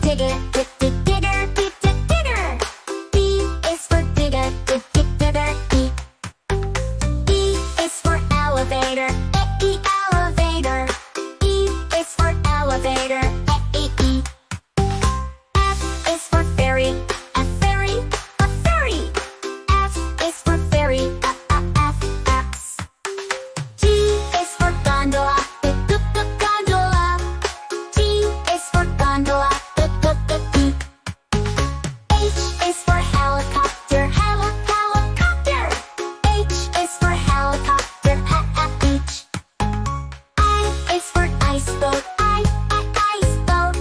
digger, digger, digger. D is for digger, digger, E. E is for elevator, elevator. E is for elevator, E. F is for ferry, a ferry, a ferry. F is for ferry, F. G is for gondola, gondola. G is for gondola, H is for helicopter, helicopter. H is for helicopter, H. I is for ice boat, ice boat.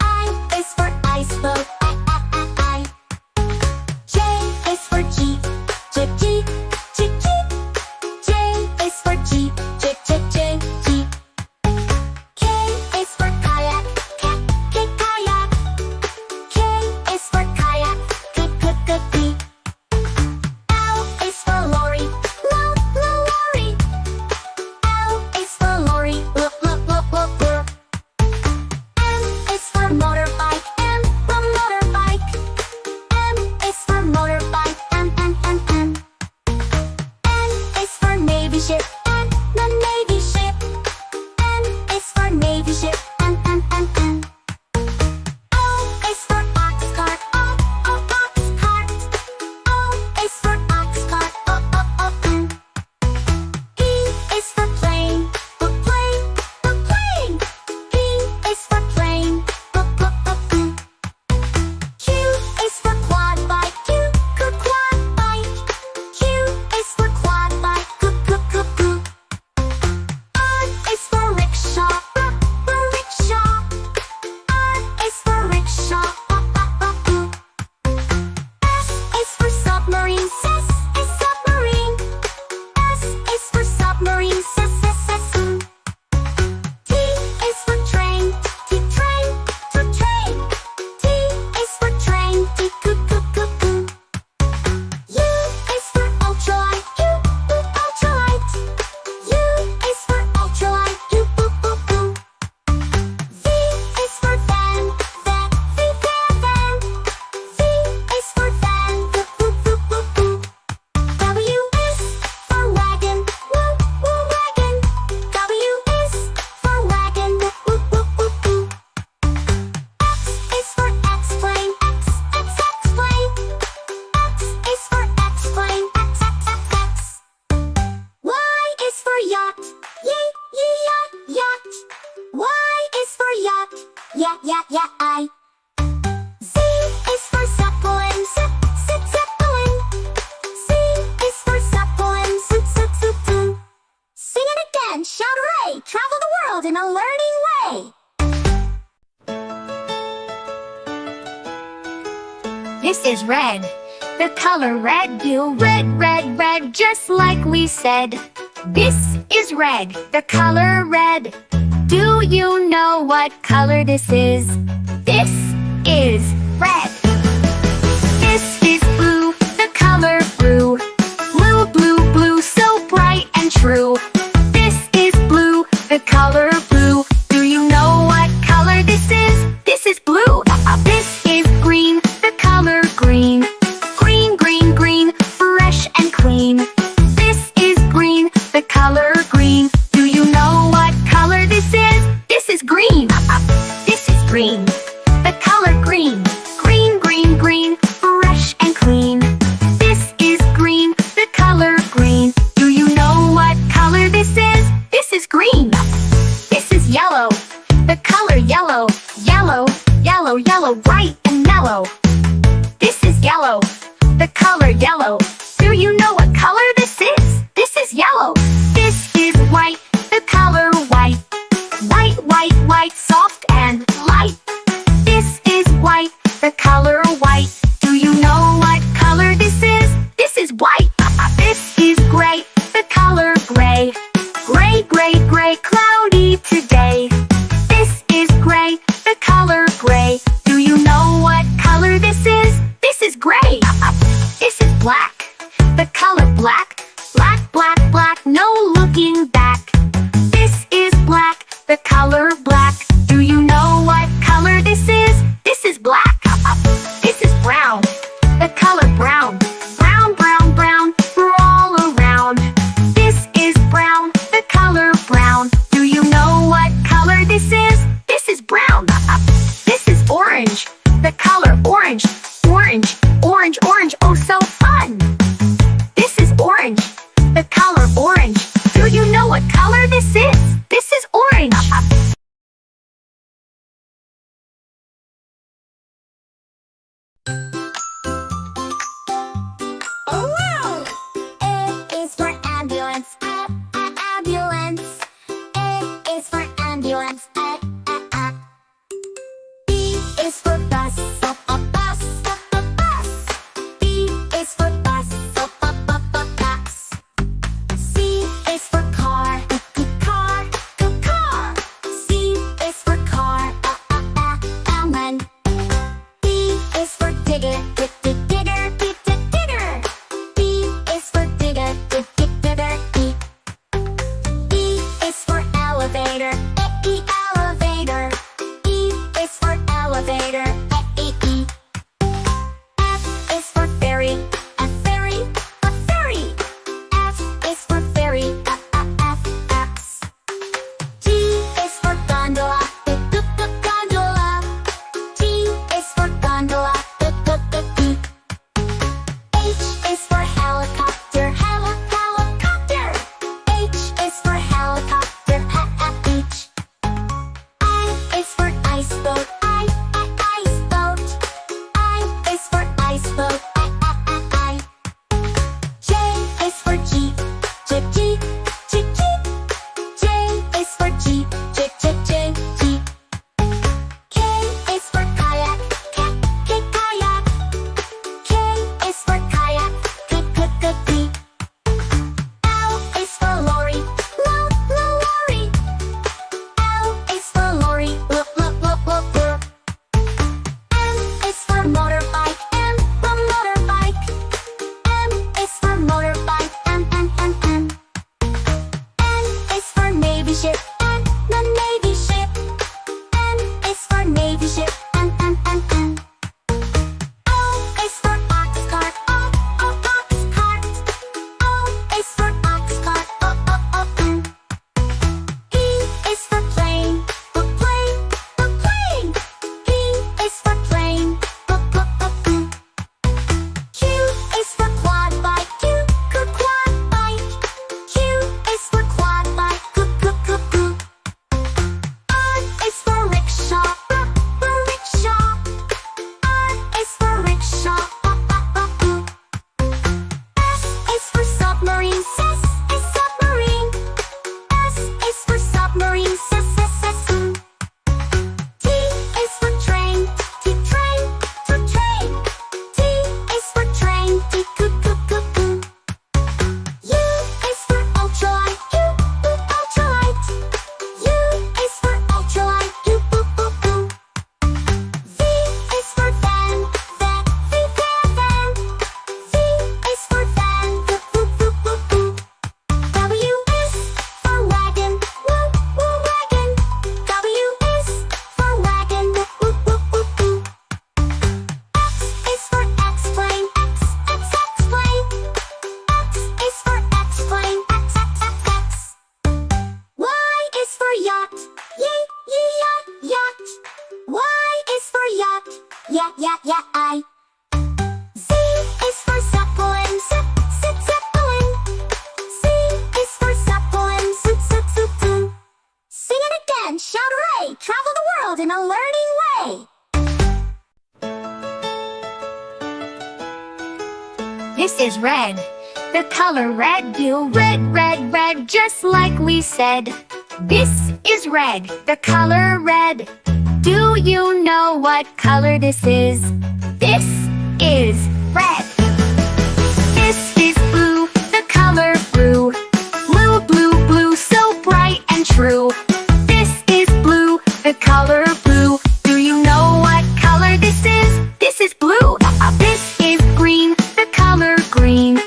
I is for ice boat, I. J is for jeep, jeep. J is for jeep, jeep. K is for kayak, kayak. K is for kayak, k. L is for lorry, lorry. L is for lorry, l. M is for motorbike, M for motorbike. M is for motorbike, M. N is for navy ship, N, the navy ship. N is for navy ship, N. O is for ox cart, ox cart. O is for ox cart, N. P is for plane, plane. P is for plane, Q is for quad bike, quad bike. Q is for quad bike, R is for rickshaw, rickshaw. R is for rickshaw, S is for submarine, S is submarine. S is for submarine, S. T is for train, train. T is for train, T. U is for ultralight, ultralight. U is for ultralight, U. V is for van, van. V is for van, W is for wagon, wagon. W is for wagon, X is for X-plane, X-plane. X is for X-plane, X. Y is for yacht, yacht. Y is for yacht, I. Z is for zeppelin, zeppelin. Z is for zeppelin, Sing it again, shout hooray! Travel the world in a learning way. This is red, the color red. Do red, just like we said. This is red, the color red. Do you know what color this is? This is red. This is blue, the color blue. Blue, so bright and true. This is blue, the color blue. Do you know what color this is? This is blue. This is green, the color green. Green, fresh and clean. This is green, the color green. Do you know what color this is? This is green. This is green, the color green. Green, fresh and clean. This is green, the color green. Do you know what color this is? This is green. This is yellow, the color yellow. Yellow, bright and mellow. This is yellow, the color yellow. Do you know what color this is? This is yellow. This is white, the color white. White, soft and light. This is white, the color white. Do you know what color this is? This is white. This is gray, the color gray. Gray, cloudy today. This is gray, the color gray. Do you know what color this is? This is gray. This is black, the color black. Black, no looking back. This is black, the color black. Do you know what color this is? orange. The color orange. Orange, orange, orange, oh so fun! This is orange. The color orange. Do you know what color this is? This is orange. Oh wow! A is for ambulance. Ambulance. A is for ambulance. B is for bus. Bus. Bus. B is for bus. Bus. C is for car. Car. Car. C is for car. Almond. D is for digger. Digger. Digger. D is for digger. Digger. E is for elevator. Elevator. E is for elevator. E. F is for ferry. A ferry. A ferry. F is for ferry. F. G is for gondola. Gondola. G is for gondola. H is for helicopter. Helicopter. H is for helicopter. H. I is for ice boat. Ice boat. I is for ice boat. I. J is for jeep. Jeep. J is for jeep. Jeep. K is for kayak. Kayak. K is for kayak. L is for lorry. Lorry. L is for lorry. M is for motorbike. Motorbike. M is for motorbike. M. N is for navy ship. Navy ship. N is for navy ship. N. O is for ox cart. Ox cart. O is for ox cart. P is for plane. Plane. P is for plane. Q is for quad bike. Quad bike. Q is for quad bike. R is for rickshaw. Rickshaw. R is for rickshaw. S is for submarine. S is submarine. S is for submarine. T is for train. Train. T is for train. U is for ultralight. Ultralight. U is for ultralight. V is for van. Van. V is for van. W is for wagon. Wagon. W is for wagon. X is for X-plane. X-plane. X is for X-plane. X. Y is for yacht. Yacht. Y is for yacht. I. Z is for zeppelin. Zeppelin. C is for zeppelin. Sing it again. Shout hooray. Travel the world in a learning way. This is red. The color red. Do red, red, red, just like we said. This is red. The color red. Do you know what color this is? This is red. This is blue. The color blue. Blue, blue, blue, so bright and true. This is blue. The color blue. Do you know what color this is? This is blue. This is green. The color green.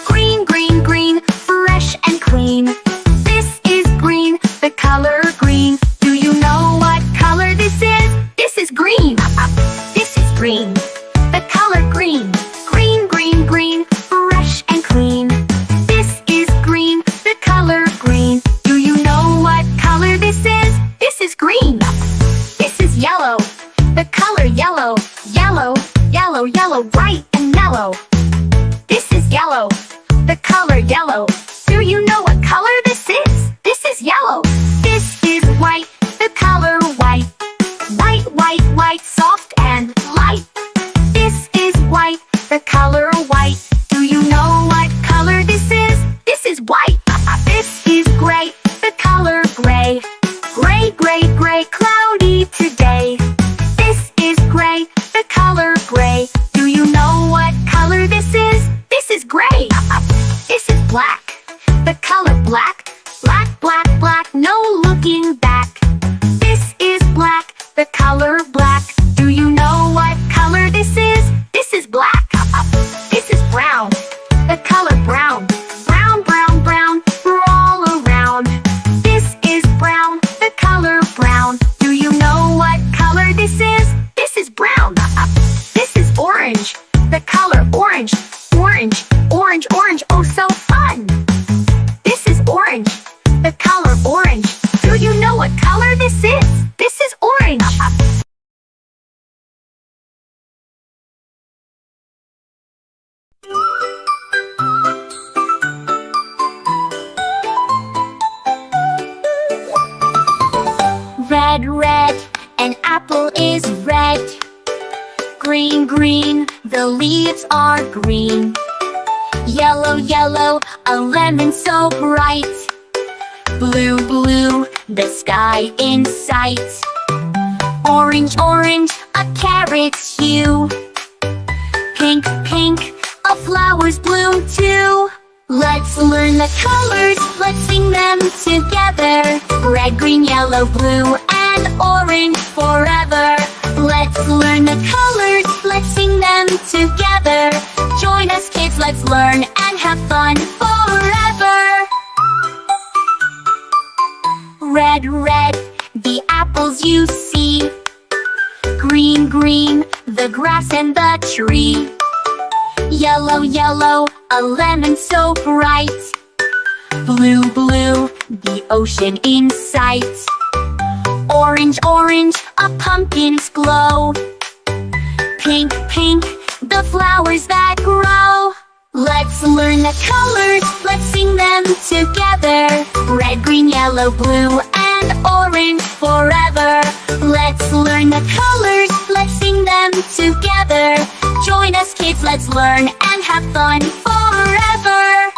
Green, green, green, fresh and clean. This is green. The color green. Do you know what color this is? This is green. This is green. The color green. yellow, yellow, yellow, yellow, bright and mellow. This is yellow, the color yellow. Do you know what color this is? This is yellow. This is white, the color white. White, white, white, soft and light. This is white, the color white. Do you know what color this is? This is white. This is gray, the color gray. Gray, gray, gray, cloudy today. This is gray, the color gray. Do you know what color this is? This is gray. This is black, the color black. Black, black, black, no looking back. This is black, the color black. Do you know what color this is? This is black. This is brown, the color brown. Brown, brown, brown, we're all around. This is brown, the color brown. Do you know what color this is? This is brown. This is orange, the color orange. Orange, orange, orange, oh so fun. This is orange, the color orange. Do you know what color this is? This is orange. Red, red, an apple is red. Green, green, the leaves are green. Yellow, yellow, a lemon so bright. Blue, blue, the sky in sight. Orange, orange, a carrot's hue. Pink, pink, a flower's bloom too. Let's learn the colors, let's sing them together. Red, green, yellow, blue, and orange forever. Let's learn the colors, let's sing them together. Join us kids, let's learn and have fun forever. Red, red, the apples you see. Green, green, the grass and the tree. Yellow, yellow, a lemon so bright. Blue, blue, the ocean in sight. Orange, orange, a pumpkin's glow. Pink, pink, the flowers that grow. Let's learn the colors, let's sing them together. Red, green, yellow, blue, and orange forever. Let's learn the colors, let's sing them together. Join us kids, let's learn and have fun forever.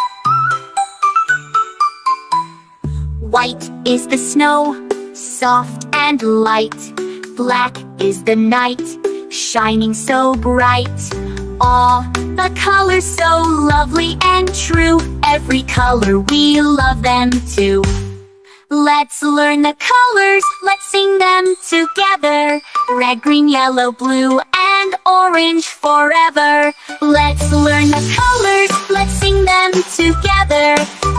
White is the snow, soft and light. Black is the night, shining so bright. All the colors so lovely and true. Every color we love them too. Let's learn the colors, let's sing them together. Red, green, yellow, blue, and orange forever. Let's learn the colors, let's sing them together.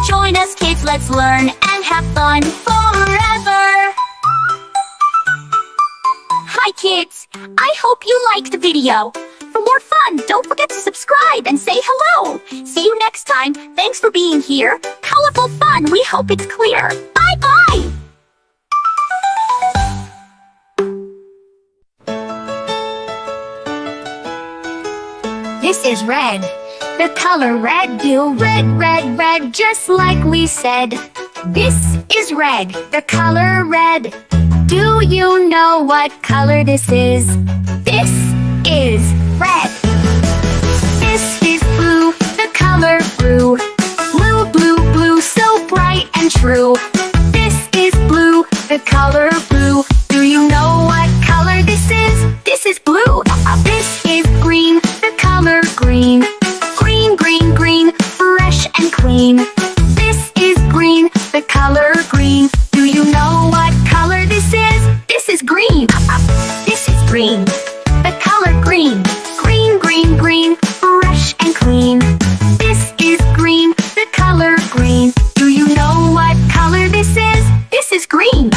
Join us kids, let's learn and have fun forever. Hi kids, I hope you liked the video. For more fun, don't forget to subscribe and say hello. See you next time. Thanks for being here. Colorful fun, we hope it's clear. Bye-bye! This is red, the color red. Do red, red, red, just like we said. This is red, the color red. Do you know what color this is? This is red. This is blue, the color blue. Blue, blue, blue, so bright and true. This is blue, the color blue. Do you know what color this is? This is blue. This is green, the color green. Green, green, green, fresh and clean. This is green, the color green. Do you know what color this is? This is green. This is green, the color green. Green, green, green, fresh and clean. This is green, the color green. Do you know what color this is? This is green.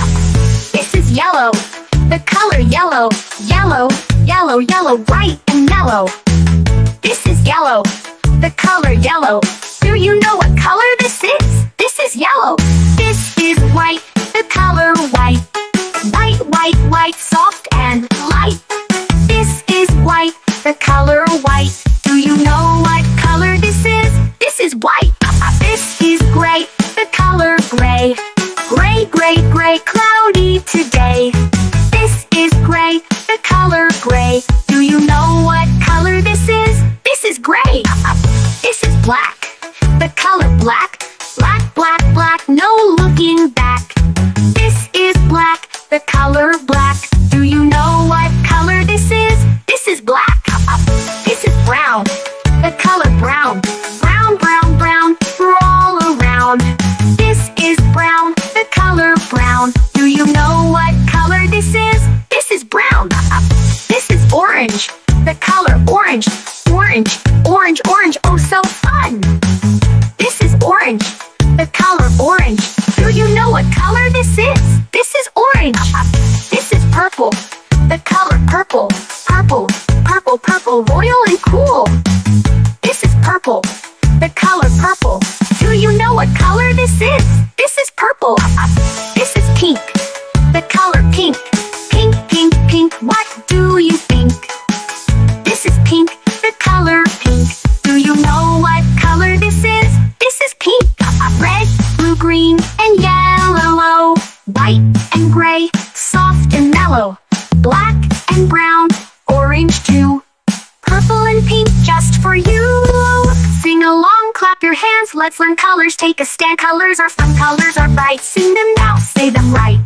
This is yellow, the color yellow. Yellow, yellow, yellow, bright and mellow. This is yellow, the color yellow. Do you know what color this is? This is yellow. This is white, the color white. White, white, white, soft and light. today. This is gray, the color gray. Do you know what color this is? This is gray. This is black, the color black. Black, black, black, no looking back. This is black, the color black. Do you know what color this is? This is black. This is brown, the color brown. Brown, brown, brown, all around. This is brown, the color brown. Do you know what color this is? This is brown. This is orange, the color orange. Orange, orange, orange, oh so fun. This is orange, the color orange. Do you know what color this is? This is orange. This is purple, the color purple. Purple, purple, purple, royal and cool. This is purple, the color purple. Do you know what color this is? This is purple. This is pink, the color pink. Pink, pink, pink, what do you think? This is pink, the color pink. Do you know what color this is? This is pink. Red, blue, green, and yellow. White and gray, soft and mellow. Black and brown, orange too. Purple and pink just for you. Sing along, clap your hands, let's learn colors. Take a stand, colors are fun, colors are bright. Sing them now, say them right.